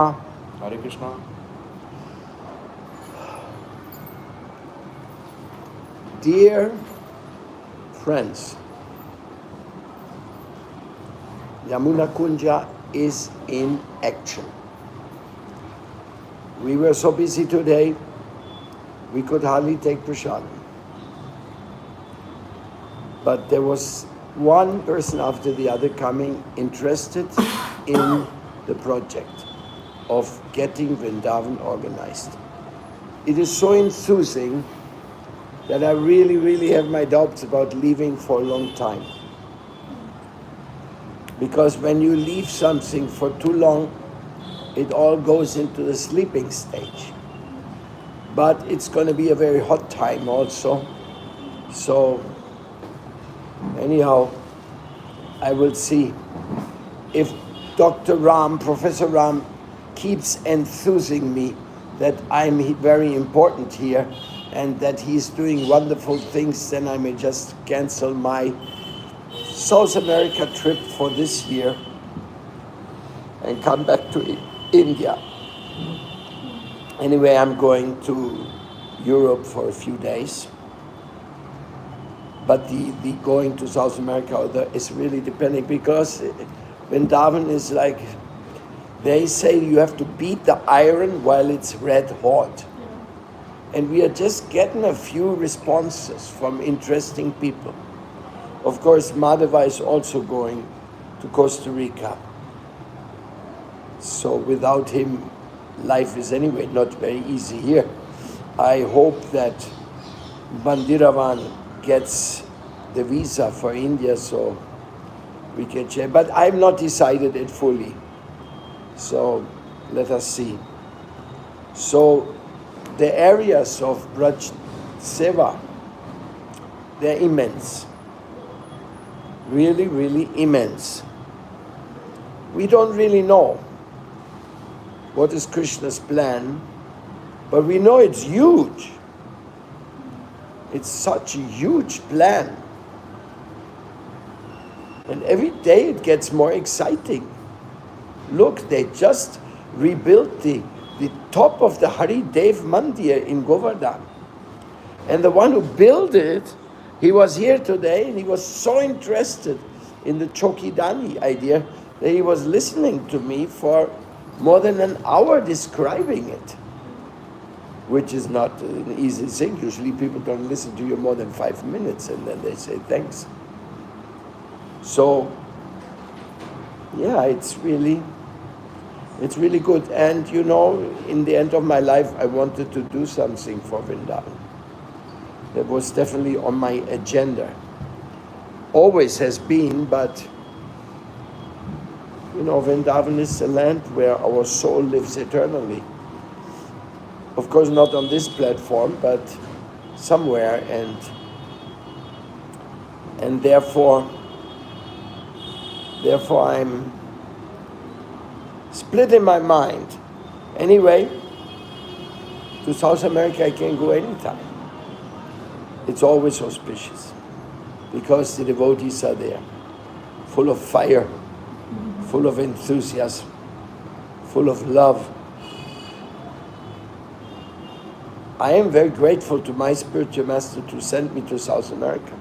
Hare Krishna. Dear friends, Yamuna Kunja is in action. We were so busy today, we could hardly take prasadam. But there was one person after the other coming interested in the project of getting Vrindavan organized. It is so enthusing that I really have my doubts about leaving for a long time. Because when you leave something for too long, it all goes into the sleeping stage. But it's going to be a very hot time also. So anyhow, I will see if Dr. Ram, Professor Ram, keeps enthusing me that I'm very important here and that he's doing wonderful things, then I may just cancel my South America trip for this year and come back to India. Anyway, I'm going to Europe for a few days. But the going to South America is really depending, because Vrindavan is like, they say you have to beat the iron while it's red hot. And we are just getting a few responses from interesting people. Of course, Madhava is also going to Costa Rica. So without him, life is anyway not very easy here. I hope that Bandiravan gets the visa for India so we can check. But I've not decided it fully. So let us see. So the areas of Braj Seva, they're immense. Really immense. We don't really know what is Krishna's plan, but we know it's huge. It's such a huge plan. And every day it gets more exciting. Look, they just rebuilt the top of the Hari Dev Mandir in Govardhan. And the one who built it, he was here today and he was so interested in the Chokidani idea that he was listening to me for more than an hour describing it, which is not an easy thing. Usually people don't listen to you more than 5 minutes and then they say thanks. So, yeah, it's really good. And you know, in the end of my life, I wanted to do something for Vrindavan. That was definitely on my agenda. Always has been, but you know, Vrindavan is a land where our soul lives eternally. Of course, not on this platform, but somewhere, and therefore I'm split in my mind. Anyway, to South America I can go anytime. It's always auspicious because the devotees are there, full of fire, full of enthusiasm, full of love. I am very grateful to my spiritual master to send me to South America.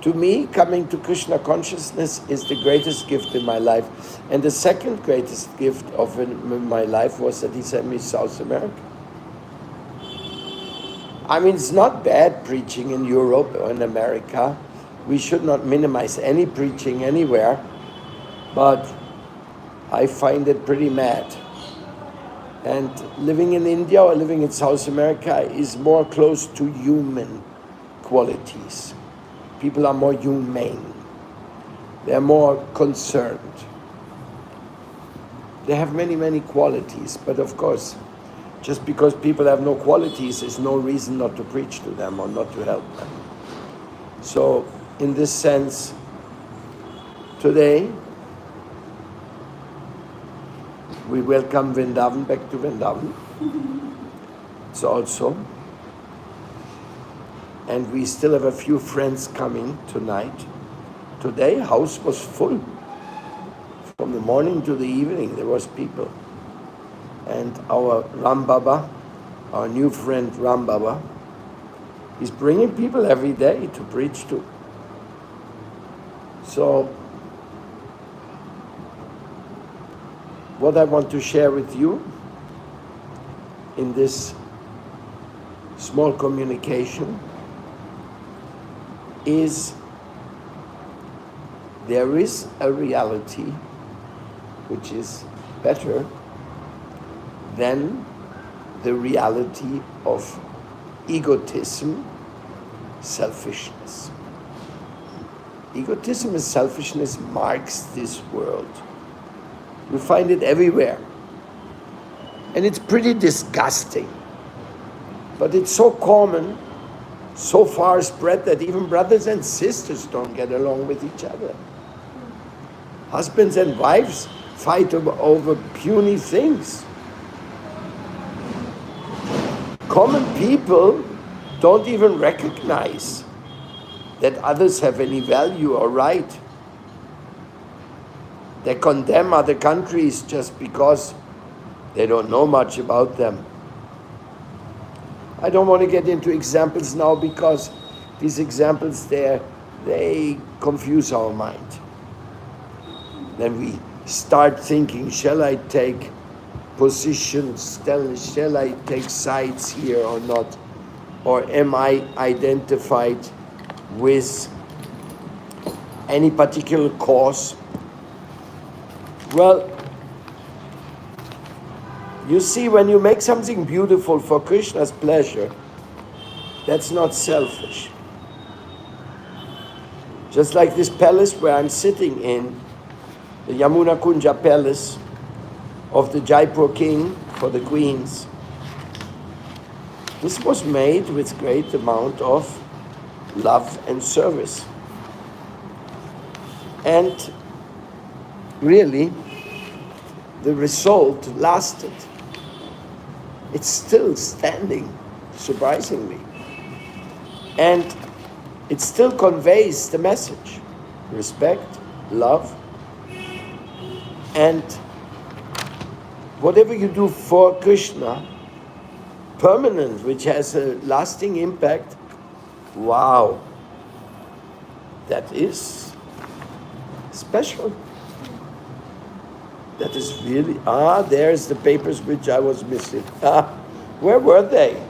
To me, coming to Krishna consciousness is the greatest gift in my life. And the second greatest gift of my life was that he sent me to South America. I mean, it's not bad preaching in Europe or in America. We should not minimize any preaching anywhere. But I find it pretty mad. And living in India or living in South America is more close to human qualities. People are more humane. They're more concerned. They have many qualities, but of course, just because people have no qualities is no reason not to preach to them or not to help them. So, in this sense, today, we welcome Vrindavan back to Vrindavan. It's also. And we still have a few friends coming tonight. Today, house was full. From the morning to the evening, there was people. And our Ram Baba, our new friend Ram Baba, is bringing people every day to preach to. So, what I want to share with you in this small communication is there is a reality which is better than the reality of egotism, selfishness. Egotism and selfishness marks this world. You find it everywhere. And it's pretty disgusting. But it's so common, so far spread that even brothers and sisters don't get along with each other. Husbands and wives fight over puny things. Common people don't even recognize that others have any value or right. They condemn other countries just because they don't know much about them. I don't want to get into examples now because these examples they confuse our mind. Then we start thinking, shall I take positions, shall I take sides here or not? Or am I identified with any particular cause? Well, you see, when you make something beautiful for Krishna's pleasure, that's not selfish. Just like this palace where I'm sitting in, the Yamuna Kunja Palace of the Jaipur king for the queens. This was made with great amount of love and service. And really, the result lasted. It's still standing, surprisingly. And it still conveys the message. Respect, love, and whatever you do for Krishna, permanent, which has a lasting impact, wow, that is special. That is really, there's the papers which I was missing. Where were they?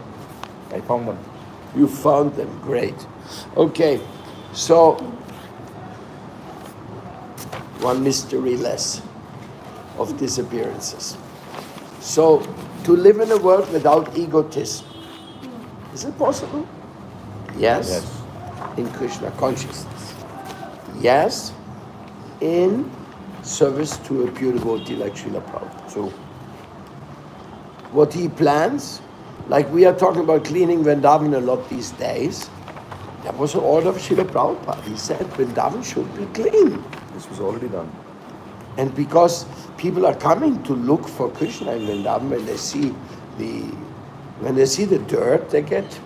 I found them. You found them, great. Okay, so one mystery less of disappearances. So, to live in a world without egotism, is it possible? Yes. In Krishna consciousness. Yes, in service to a pure devotee like Srila Prabhupada. So, what he plans, like we are talking about cleaning Vrindavan a lot these days, that was an order of Srila Prabhupada. He said Vrindavan should be clean. This was already done. And because people are coming to look for Krishna in Vrindavan, when they see the dirt, they get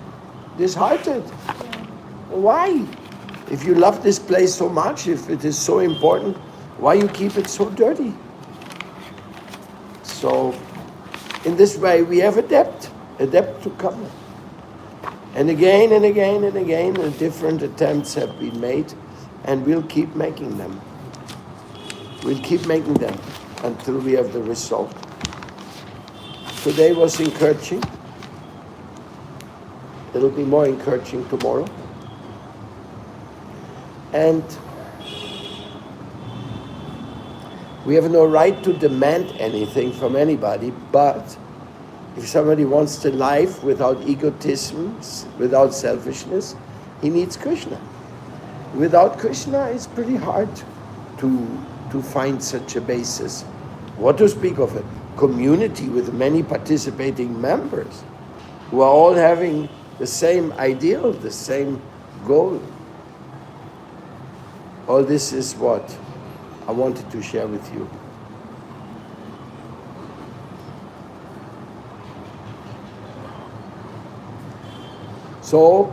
disheartened. Why? If you love this place so much, if it is so important, why you keep it so dirty? So, in this way, we have adapt to come. And again and again and again, different attempts have been made, and we'll keep making them. We'll keep making them until we have the result. Today was encouraging. It'll be more encouraging tomorrow. And we have no right to demand anything from anybody, but if somebody wants to live without egotism, without selfishness, he needs Krishna. Without Krishna, it's pretty hard to find such a basis. What to speak of a community with many participating members who are all having the same ideal, the same goal. All this is what I wanted to share with you. So,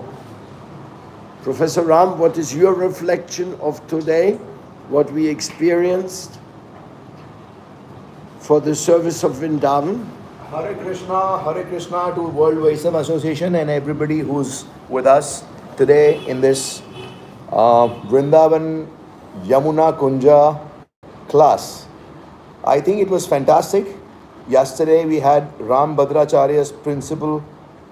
Professor Ram, what is your reflection of today, what we experienced for the service of Vrindavan? Hare Krishna to World Vaisam Association and everybody who's with us today in this Vrindavan Yamuna Kunja class. I think it was fantastic. Yesterday we had Ram Bhadracharya's principal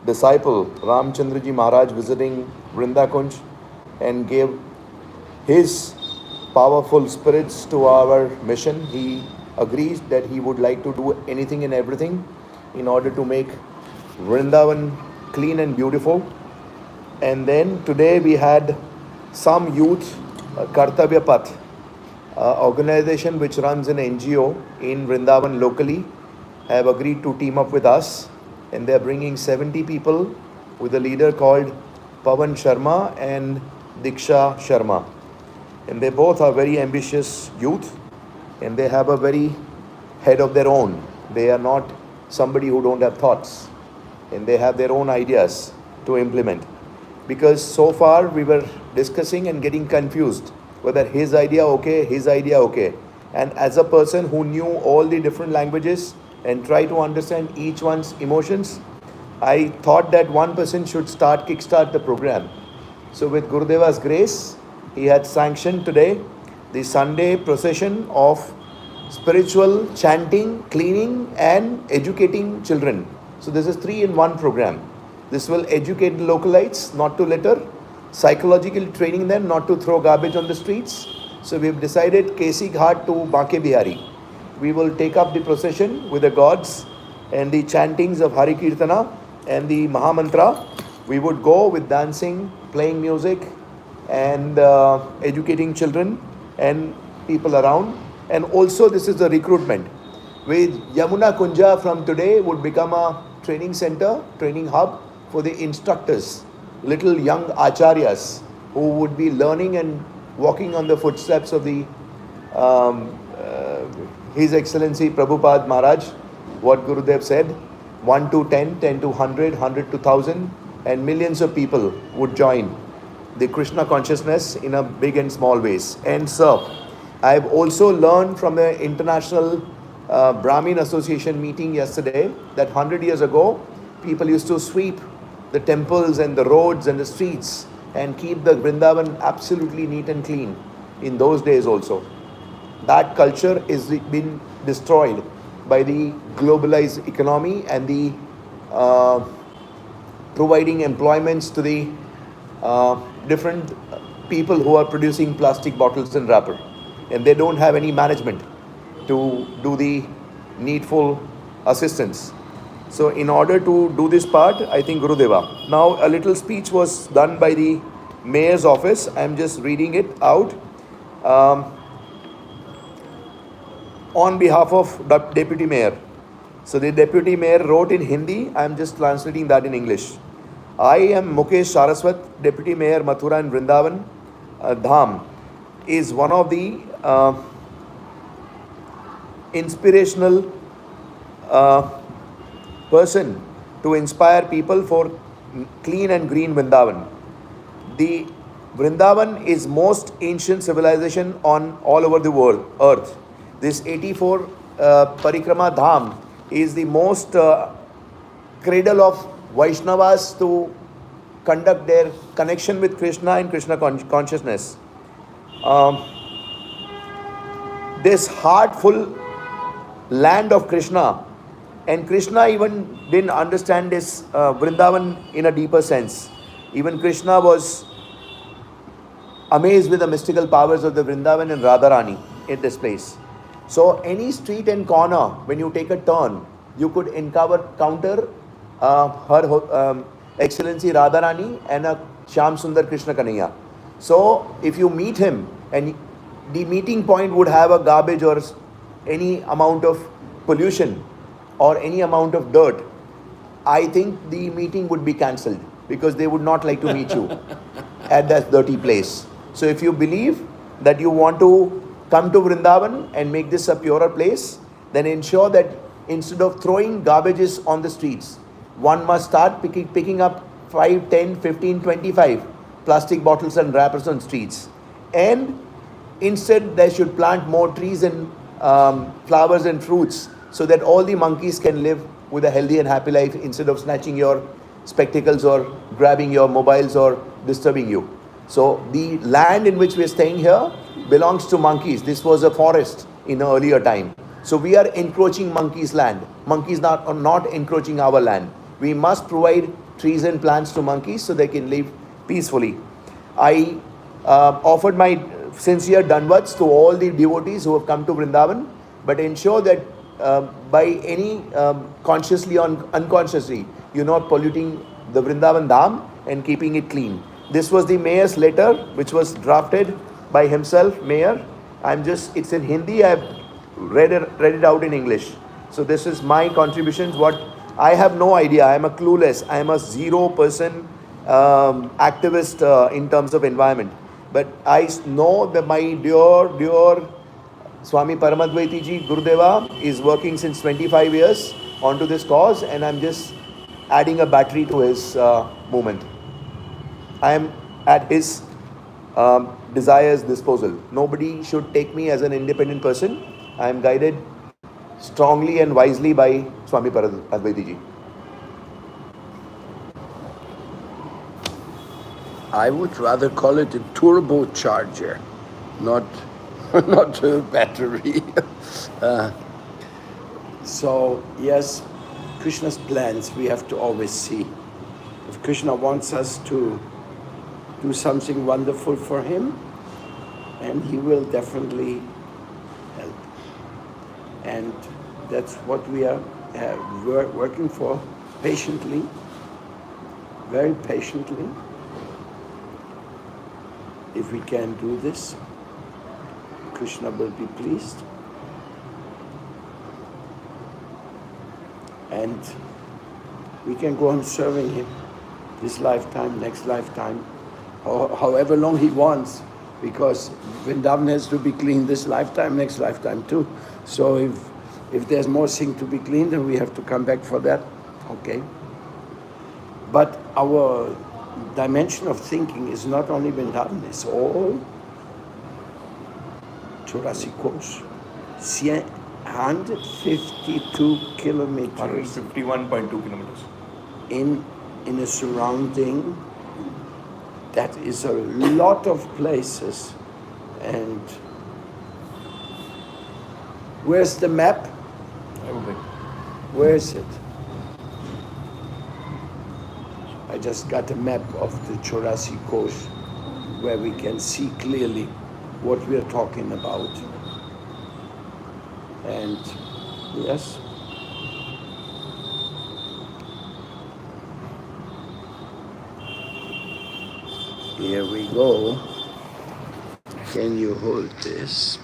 disciple Ram Chandraji Maharaj visiting Vrinda Kunj and gave his powerful spirits to our mission. He agrees that he would like to do anything and everything in order to make Vrindavan clean and beautiful. And then today we had some youth, Kartavya Path, organization which runs an NGO in Vrindavan locally, have agreed to team up with us, and they are bringing 70 people with a leader called Pawan Sharma and Diksha Sharma. And they both are very ambitious youth, and they have a very head of their own. They are not somebody who don't have thoughts, and they have their own ideas to implement. Because so far we were discussing and getting confused whether his idea okay, his idea okay. And as a person who knew all the different languages and try to understand each one's emotions, I thought that one person should kickstart the program. So with Gurudeva's grace, he had sanctioned today the Sunday procession of spiritual chanting, cleaning and educating children. So this is 3-in-1 program. This will educate the localites not to litter, psychological training them not to throw garbage on the streets. So we have decided Kesi Ghat to Banke Bihari. We will take up the procession with the gods and the chantings of Hari Kirtana and the Mahamantra. We would go with dancing, playing music and educating children and people around. And also this is the recruitment. With Yamuna Kunja from today would become a training center, training hub for the instructors, little young acharyas who would be learning and walking on the footsteps of the His Excellency Prabhupada Maharaj. What Gurudev said, 1 to 10, 10 to 100, 100 to 1000, and millions of people would join the Krishna consciousness in a big and small ways and serve. I have also learned from the International Brahmin Association meeting yesterday that 100 years ago, people used to sweep the temples and the roads and the streets and keep the Vrindavan absolutely neat and clean in those days also. That culture is been destroyed by the globalized economy and the providing employments to the different people who are producing plastic bottles and wrapper, and they don't have any management to do the needful assistance. So in order to do this part, I think Gurudeva. Now a little speech was done by the mayor's office. I am just reading it out. On behalf of the deputy mayor. So the deputy mayor wrote in Hindi. I am just translating that in English. I am Mukesh Saraswat, deputy mayor Mathura and Vrindavan Dham, is one of the inspirational person to inspire people for clean and green Vrindavan. The Vrindavan is most ancient civilization on all over the world, earth. This 84 Parikrama Dham is the most cradle of Vaishnavas to conduct their connection with Krishna and Krishna consciousness. This heartful land of Krishna, and Krishna even didn't understand this Vrindavan in a deeper sense. Even Krishna was amazed with the mystical powers of the Vrindavan and Radharani in this place. So any street and corner, when you take a turn, you could encounter her Excellency Radharani and a Shyam Sundar Krishna Kanhaiya. So if you meet him, and the meeting point would have a garbage or any amount of pollution or any amount of dirt, I think the meeting would be cancelled because they would not like to meet you at that dirty place. So if you believe that you want to come to Vrindavan and make this a purer place, then ensure that instead of throwing garbages on the streets, one must start picking up 5, 10, 15, 25 plastic bottles and wrappers on streets. And instead they should plant more trees and flowers and fruits so that all the monkeys can live with a healthy and happy life instead of snatching your spectacles or grabbing your mobiles or disturbing you. So the land in which we are staying here belongs to monkeys. This was a forest in an earlier time. So we are encroaching monkeys' land. Monkeys are not encroaching our land. We must provide trees and plants to monkeys so they can live peacefully. I offered my sincere danvats to all the devotees who have come to Vrindavan, but ensure that by any consciously or unconsciously, you're not polluting the Vrindavan Dham and keeping it clean. This was the mayor's letter, which was drafted by himself, mayor. It's in Hindi. I've read it out in English. So this is my contributions. What I have no idea. I am a clueless. I am a 0% activist in terms of environment. But I know that my dear Swami Paramadvaiti ji Gurudeva is working since 25 years onto this cause, and I'm just adding a battery to his movement. I am at his desires disposal. Nobody should take me as an independent person. I am guided strongly and wisely by Swami Paramadvaiti ji. I would rather call it a turbocharger, not not a battery. So yes, Krishna's plans we have to always see. If Krishna wants us to do something wonderful for him, and he will definitely help. And that's what we are working for patiently, very patiently. If we can do this, Krishna will be pleased. And we can go on serving him this lifetime, next lifetime, or however long he wants, because Vrindavan has to be clean this lifetime, next lifetime too. So if there's more thing to be cleaned, then we have to come back for that. Okay. But our dimension of thinking is not only Vrindavan, it's all 84 course, 152 kilometers. 151.2 kilometers. In a surrounding that is a lot of places. And where's the map? Where is it? I just got a map of the 84 coast where we can see clearly what we are talking about. And yes, here we go. Can you hold this?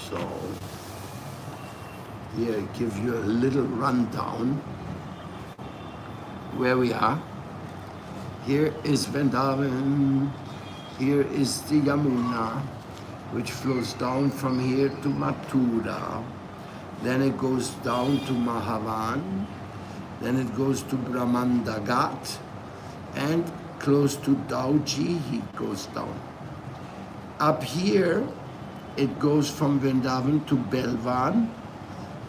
So here I give you a little rundown where we are. Here is Vrindavan. Here is the Yamuna, which flows down from here to Mathura. Then it goes down to Mahavan. Then it goes to Brahmanda Ghat. And close to Dauji, he goes down. Up here, it goes from Vrindavan to Belvan,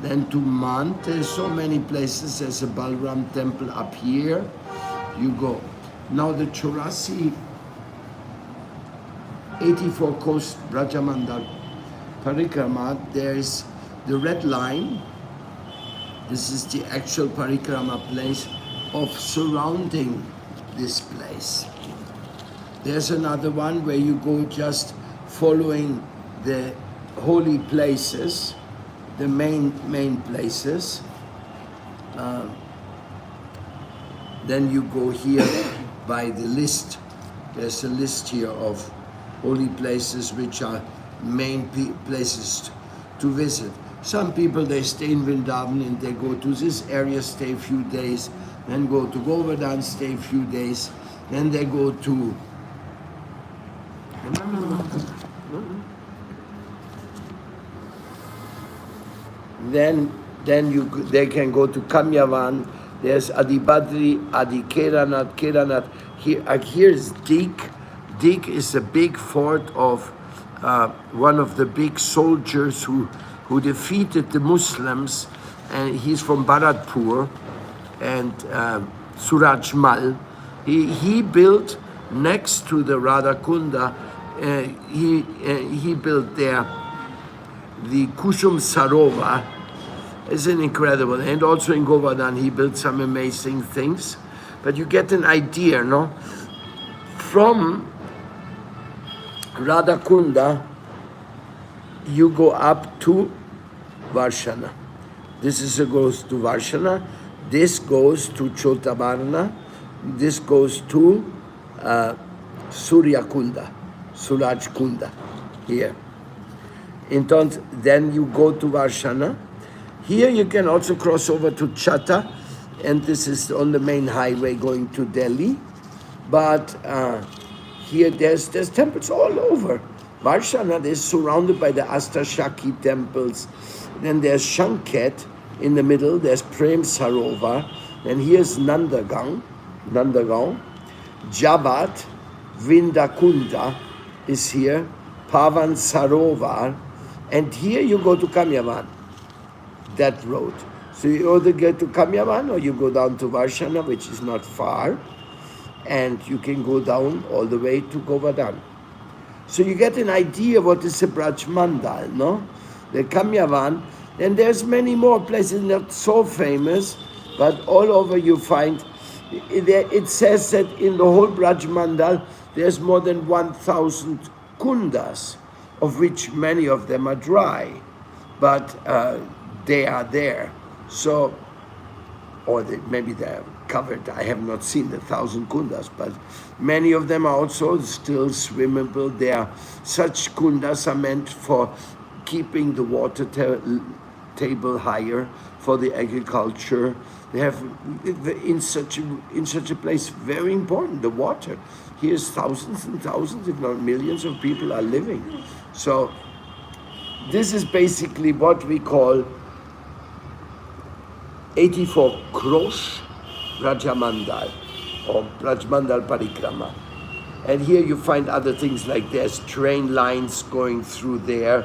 then to Mant. There's so many places. There's a Balram temple up here. You go. Now the 84 coast Brajamandal Parikrama, there's the red line. This is the actual Parikrama place of surrounding this place. There's another one where you go just following the holy places, the main places. Then you go here by the list. There's a list here of holy places which are main places to visit. Some people, they stay in Vrindavan and they go to this area, stay a few days, then go to Govardhan, stay a few days, then they go to then they can go to Kamyavan, There's Adibadri, Adi Kedarnath, Kedarnath. Here's Dik. Dik is a big fort of one of the big soldiers who defeated the Muslims, and he's from Bharatpur, and Suraj Mal. He built next to the Radhakunda. He built there the Kusum Sarovar. It's an incredible, and also in Govardhan he built some amazing things. But you get an idea, no? From Radhakunda, you go up to Varshana. This goes to Varshana. This goes to Chotabarna. This goes to Surya Kunda, Suraj Kunda, here. Then you go to Varshana. Here you can also cross over to Chata, and this is on the main highway going to Delhi. But here there's temples all over. Varshana is surrounded by the Astashaki temples. Then there's Shanket in the middle. There's Prem Sarovar. And here's Nandagaon. Jabat, Vindakunda is here. Pavan Sarovar. And here you go to Kamyavan, that road. So you either get to Kamyavan or you go down to Varshana, which is not far. And you can go down all the way to Govardhan. So you get an idea what is a Braj Mandal, no? The Kamyavan. And there's many more places not so famous, but all over you find, it says that in the whole Braj Mandal, there's more than 1,000 kundas, of which many of them are dry, but they are there. So, or maybe they're covered. I have not seen the 1,000 kundas, but many of them are also still swimmable. Such kundas are meant for keeping the water table higher for the agriculture. They have in such a place very important, the water. Here's thousands and thousands, if not millions, of people are living. So this is basically what we call 84 Krosh Brajamandal or Brajmandal Parikrama. And here you find other things like there's train lines going through there.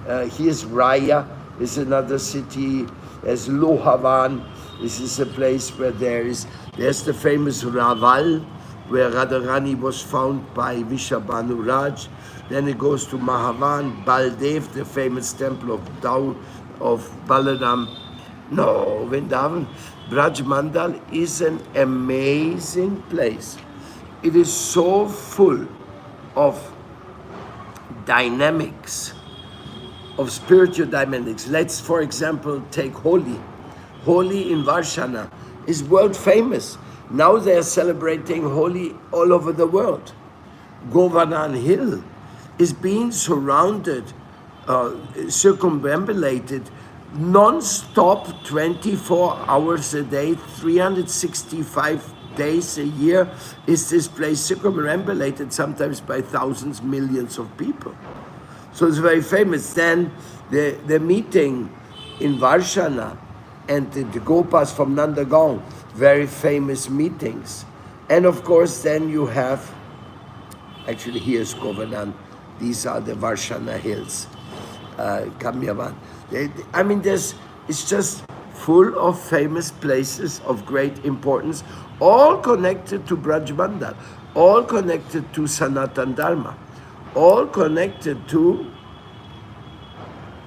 Here's Raya, is another city. There's Lohavan. This is a place where there's the famous Raval, where Radharani was found by Vishabhanu Raj. Then it goes to Mahavan, Baldev, the famous temple of Balaram. No, Vrindavan, Braj Mandal is an amazing place. It is so full of dynamics, of spiritual dynamics. Let's, for example, take Holi. Holi in Varshana is world famous. Now they are celebrating Holi all over the world. Govardhan Hill is being surrounded, circumambulated, non-stop, 24 hours a day, 365 days a year is this place circumambulated, sometimes by thousands, millions of people. So it's very famous. Then the meeting in Varshana and the Gopas from Nandagaon, very famous meetings. And of course, then you have, actually here's Govardhan, these are the Varshana hills, Kamyavan. It's just full of famous places of great importance, all connected to Brajmandal, all connected to Sanatan Dharma, all connected to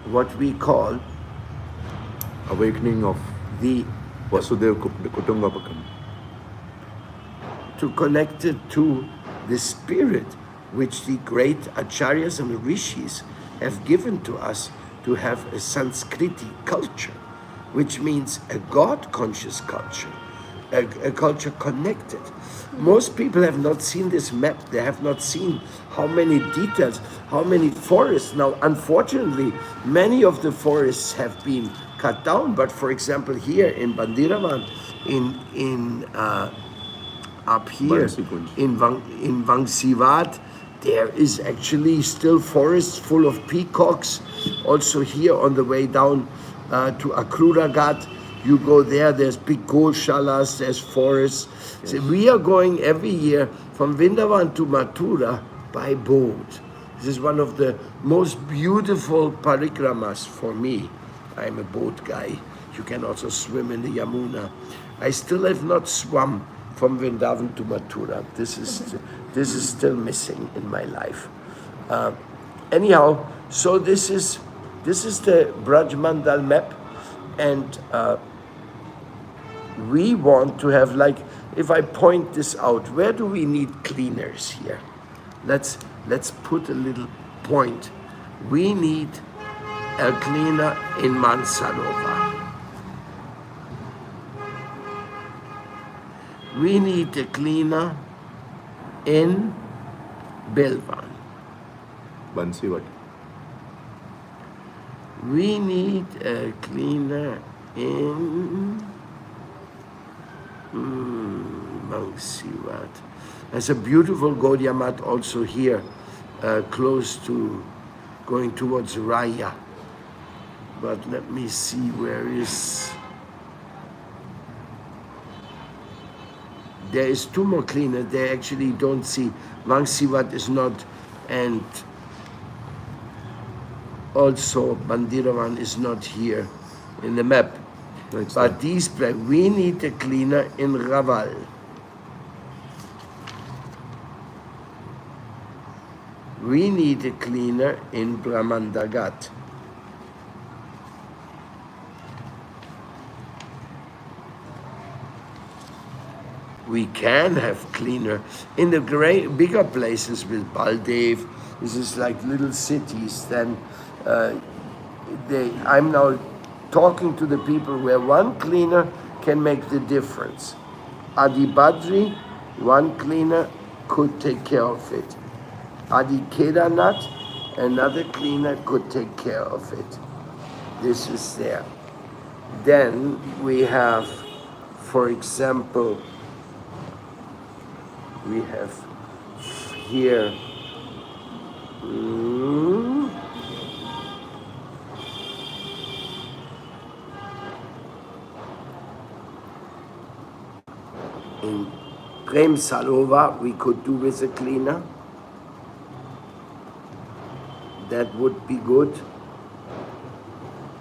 what we call Awakening of the Vasudev Kutumbakam. to connect it to the spirit which the great acharyas and rishis have given to us, to have a Sanskriti culture, which means a God-conscious culture, a culture connected. Most people have not seen this map. They have not seen how many details, how many forests. Now, unfortunately, many of the forests have been cut down. But for example, here in Bandiravan, up here in Vangsivat, there is actually still forests full of peacocks. Also here on the way down to Akruragat, You go there, there's big goshalas, there's forests. So we are going every year from Vrindavan to Mathura by boat. This is one of the most beautiful parikramas for me. I'm a boat guy. You can also swim in the Yamuna. I still have not swum from Vrindavan to Mathura. This is still missing in my life. Anyhow, so this is the Braj Mandal map, and we want to have, like, if I point this out, where do we need cleaners here? Let's put a little point. We need a cleaner in Mansalova. We need a cleaner in Belvan. Bansivat. We need a cleaner in Mangsiwat. There's a beautiful Gaudiya Math also here, close to going towards Raya. But let me see, where is... There is two more cleaners. They actually don't see. Mangsiwat is not, and also Bandiravan is not here in the map. But these places, we need a cleaner in Raval. We need a cleaner in Brahmandagat. We can have cleaner in the bigger places with Baldev. This is like little cities. Then I'm now talking to the people where one cleaner can make the difference. Adibadri, one cleaner could take care of it. Adi Kedarnath, another cleaner could take care of it. This is there. Then we have, for example, we have here in Prem Salova, we could do with a cleaner. That would be good.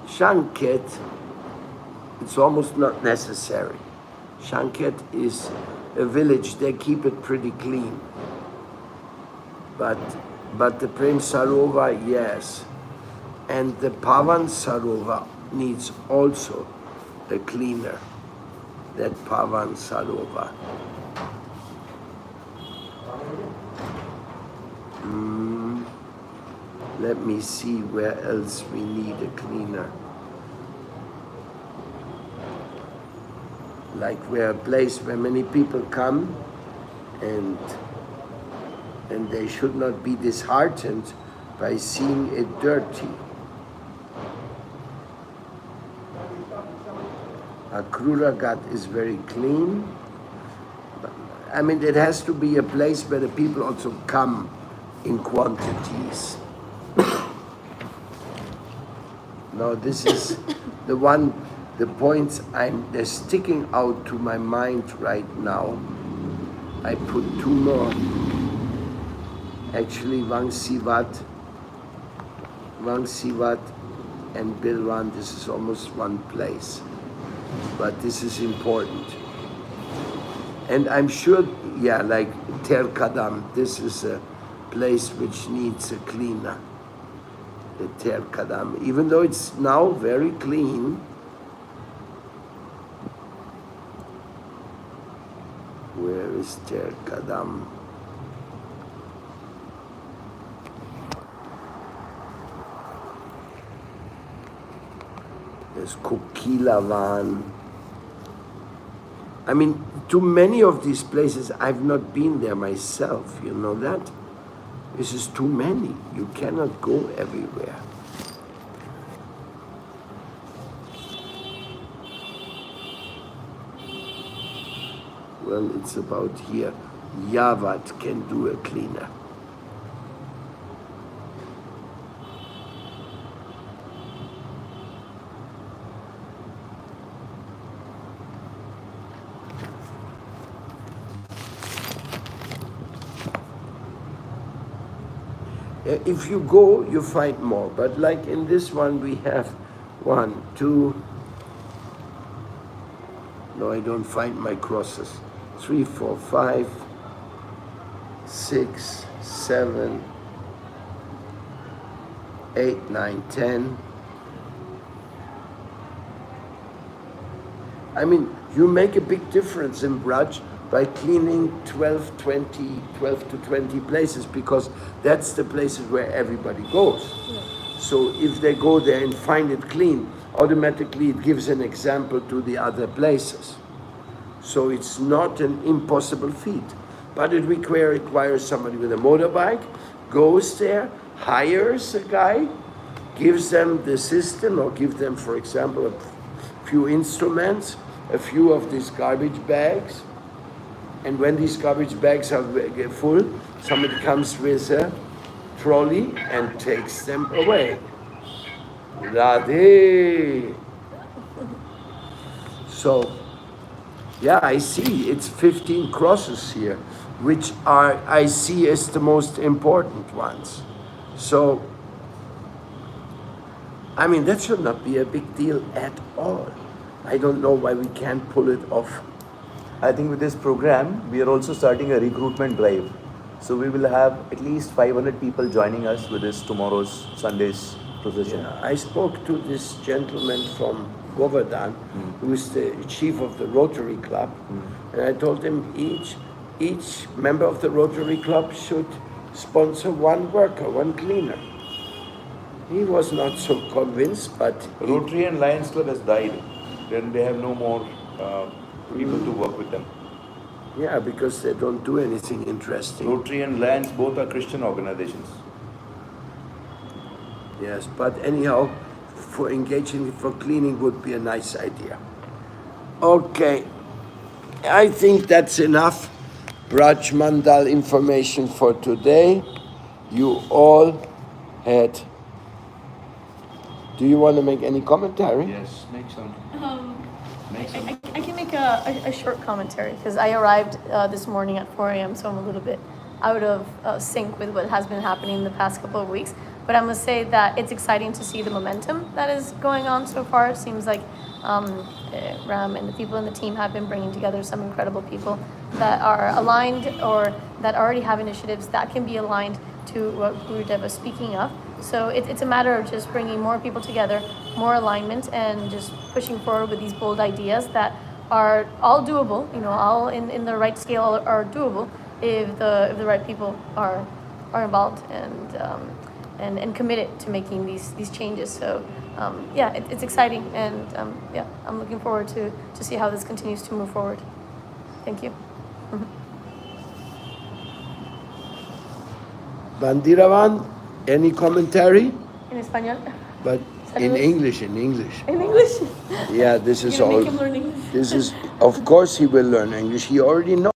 Shanket, it's almost not necessary. Shanket is a village, they keep it pretty clean. But the Prem Sarova, yes. And the Pavan Sarova needs also a cleaner, that Pavan Sarova. Let me see where else we need a cleaner. Like where a place where many people come and they should not be disheartened by seeing it dirty. Akruragat is very clean. I mean, it has to be a place where the people also come in quantities. Now this is the points they're sticking out to my mind right now. I put two more. Actually, Vangsivat and Bilwan, this is almost one place. But this is important. And I'm sure, yeah, like Ter Kadam, this is a place which needs a cleaner. The Ter Kadam, even though it's now very clean, where is Ter Kadam? There's Kokilavan. I mean, to many of these places, I've not been there myself, you know that? This is too many. You cannot go everywhere. Well, it's about here. Yavat can do a cleaner. If you go, you find more. But like in this one, we have 1, 2. No, I don't find my crosses. 3, 4, 5, 6, 7, 8, 9, 10. I mean, you make a big difference in Braj by cleaning 12 to 20 places, because that's the places where everybody goes. Yeah. So if they go there and find it clean, automatically it gives an example to the other places. So it's not an impossible feat, but it requires somebody with a motorbike, goes there, hires a guy, gives them the system, or give them, for example, a few instruments, a few of these garbage bags, and when these garbage bags are full, somebody comes with a trolley and takes them away. Radhe. So, yeah, I see it's 15 crosses here, which I see as the most important ones. So, I mean, that should not be a big deal at all. I don't know why we can't pull it off. I think with this program, we are also starting a recruitment drive. So we will have at least 500 people joining us with this tomorrow's Sunday's procession. Yeah, I spoke to this gentleman from Govardhan, who is the chief of the Rotary Club, and I told him each member of the Rotary Club should sponsor one worker, one cleaner. He was not so convinced, but Rotary and Lions Club has died. Then they have no more people to work with them. Yeah, because they don't do anything interesting. Rotary and Lions both are Christian organizations. Yes, but anyhow, for engaging for cleaning would be a nice idea. Okay, I think that's enough Braj Mandal information for today. You all had. Do you want to make any commentary? Yes, make some. I can make a short commentary, because I arrived this morning at 4 a.m., so I'm a little bit out of sync with what has been happening in the past couple of weeks. But I must say that it's exciting to see the momentum that is going on so far. It seems like Ram and the people in the team have been bringing together some incredible people that are aligned, or that already have initiatives that can be aligned to what Gurudev was speaking of. So it's a matter of just bringing more people together, more alignment, and just pushing forward with these bold ideas that are all doable, all in the right scale are doable if the right people are involved and committed to making these changes. So it's exciting, and I'm looking forward to see how this continues to move forward. Thank you. Bandiravan, any commentary? En español. But in English. In English. Yeah, this is You're gonna all. make him learn English. This is, of course, he will learn English. He already knows.